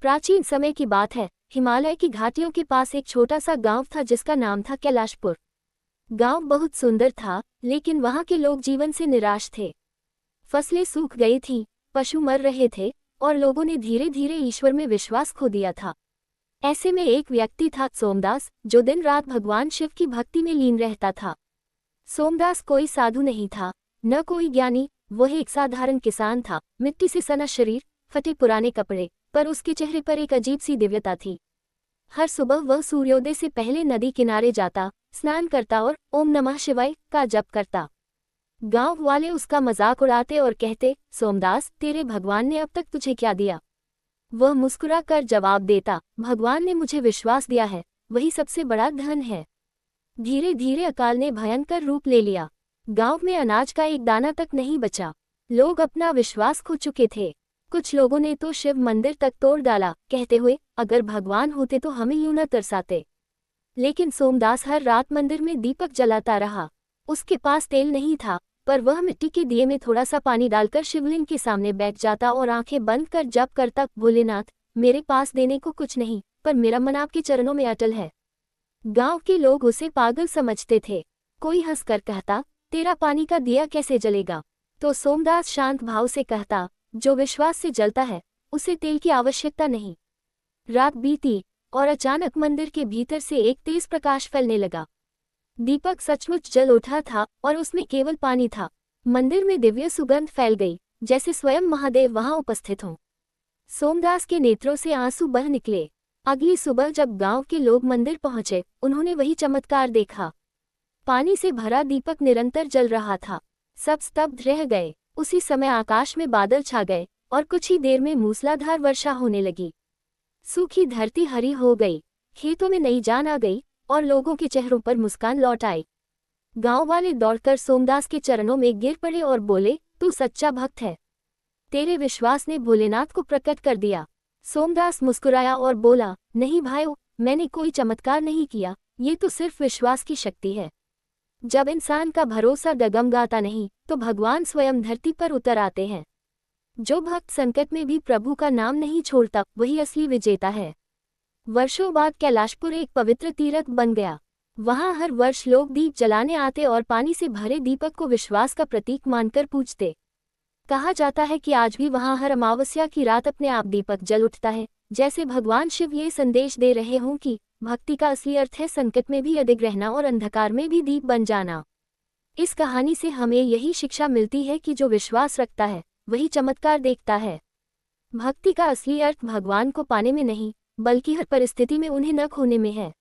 प्राचीन समय की बात है। हिमालय की घाटियों के पास एक छोटा सा गांव था जिसका नाम था कैलाशपुर। गांव बहुत सुंदर था, लेकिन वहां के लोग जीवन से निराश थे। फसलें सूख गई थीं, पशु मर रहे थे और लोगों ने धीरे धीरे ईश्वर में विश्वास खो दिया था। ऐसे में एक व्यक्ति था सोमदास, जो दिन रात भगवान शिव की भक्ति में लीन रहता था। सोमदास कोई साधु नहीं था, न कोई ज्ञानी। वह एक साधारण किसान था। मिट्टी से सना शरीर, फटे पुराने कपड़े, पर उसके चेहरे पर एक अजीब सी दिव्यता थी। हर सुबह वह सूर्योदय से पहले नदी किनारे जाता, स्नान करता और ओम नमः शिवाय का जप करता। गांव वाले उसका मजाक उड़ाते और कहते, सोमदास, तेरे भगवान ने अब तक तुझे क्या दिया? वह मुस्कुरा कर जवाब देता, भगवान ने मुझे विश्वास दिया है, वही सबसे बड़ा धन है। धीरे धीरे अकाल ने भयंकर रूप ले लिया। गांव में अनाज का एक दाना तक नहीं बचा। लोग अपना विश्वास खो चुके थे। कुछ लोगों ने तो शिव मंदिर तक तोड़ डाला, कहते हुए, अगर भगवान होते तो हमें यूं न तरसाते। लेकिन सोमदास हर रात मंदिर में दीपक जलाता रहा। उसके पास तेल नहीं था, पर वह मिट्टी के दिए में थोड़ा सा पानी डालकर शिवलिंग के सामने बैठ जाता और आंखें बंद कर जप करता, भोलेनाथ, मेरे पास देने को कुछ नहीं, पर मेरा मन आपके चरणों में अटल है। गांव के लोग उसे पागल समझते थे। कोई हंसकर कहता, तेरा पानी का दिया कैसे जलेगा? तो सोमदास शांत भाव से कहता, जो विश्वास से जलता है, उसे तेल की आवश्यकता नहीं। रात बीती और अचानक मंदिर के भीतर से एक तेज प्रकाश फैलने लगा। दीपक सचमुच जल उठा था और उसमें केवल पानी था। मंदिर में दिव्य सुगंध फैल गई, जैसे स्वयं महादेव वहां उपस्थित हों। सोमदास के नेत्रों से आंसू बह निकले। अगली सुबह जब गांव के लोग मंदिर पहुंचे, उन्होंने वही चमत्कार देखा। पानी से भरा दीपक निरंतर जल रहा था। सब स्तब्ध रह गए। उसी समय आकाश में बादल छा गए और कुछ ही देर में मूसलाधार वर्षा होने लगी। सूखी धरती हरी हो गई, खेतों में नई जान आ गई और लोगों के चेहरों पर मुस्कान लौट आई। गांव वाले दौड़कर सोमदास के चरणों में गिर पड़े और बोले, तू सच्चा भक्त है, तेरे विश्वास ने भोलेनाथ को प्रकट कर दिया। सोमदास मुस्कुराया और बोला, नहीं भाइयों, मैंने कोई चमत्कार नहीं किया, ये तो सिर्फ विश्वास की शक्ति है। जब इंसान का भरोसा डगमगाता नहीं, तो भगवान स्वयं धरती पर उतर आते हैं। जो भक्त संकट में भी प्रभु का नाम नहीं छोड़ता, वही असली विजेता है। वर्षों बाद कैलाशपुर एक पवित्र तीर्थ बन गया। वहां हर वर्ष लोग दीप जलाने आते और पानी से भरे दीपक को विश्वास का प्रतीक मानकर पूजते। कहा जाता है कि आज भी वहां हर अमावस्या की रात अपने आप दीपक जल उठता है, जैसे भगवान शिव ये संदेश दे रहे हों कि भक्ति का असली अर्थ है संकट में भी अडिग रहना और अंधकार में भी दीप बन जाना। इस कहानी से हमें यही शिक्षा मिलती है कि जो विश्वास रखता है, वही चमत्कार देखता है। भक्ति का असली अर्थ भगवान को पाने में नहीं, बल्कि हर परिस्थिति में उन्हें न खोने में है।